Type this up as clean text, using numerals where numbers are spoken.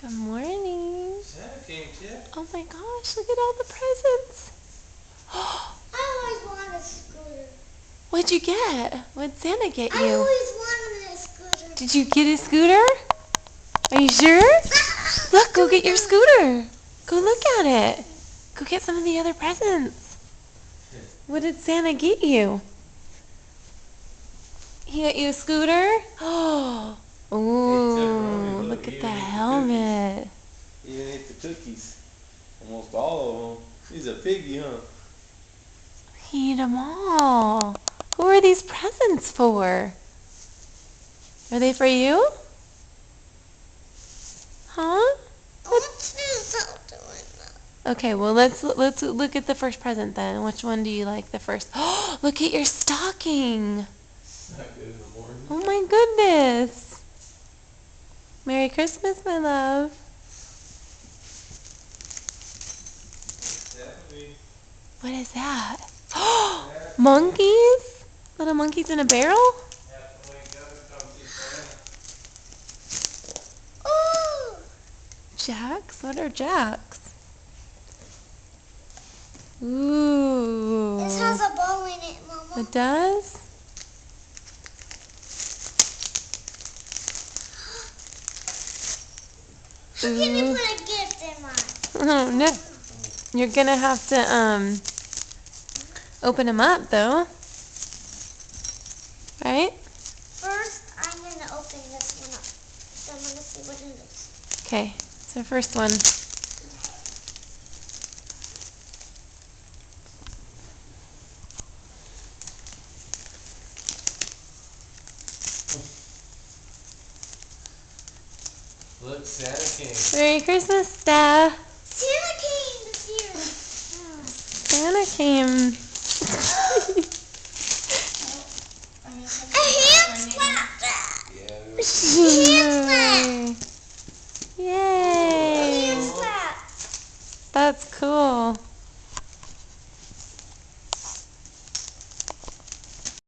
Good morning. Santa came, Chip. Oh my gosh, look at all the presents. I always wanted a scooter. What'd you get? What'd Santa get you? I always wanted a scooter. Did you get a scooter? Are you sure? Look, go get your scooter. Go look at it. Go get some of the other presents. What did Santa get you? He got you a scooter? Oh, ooh, look at the helmet. He even ate the cookies. Almost all of them. He's a piggy, huh? He ate them all. Who are these presents for? Are they for you? Huh? Okay, well let's look at the first present then. Which one do you like the first? Oh, look at your stocking. It's not good in the morning. Oh my goodness. Merry Christmas, my love. What is that? Oh, monkeys? Little monkeys in a barrel? Oh! Jacks? What are jacks? Ooh. This has a ball in it, Mama. It does? How can you put a gift in mine? Oh no. You're gonna have to open them up though. Right? First, I'm going to open this one up. So I'm going to see what it is. Okay, so first one. Look, Santa came. Merry Christmas, Steph. Santa came this year. Santa came. A hand slap. Yeah, A hand slap. Yay! A hand slap. That's cool.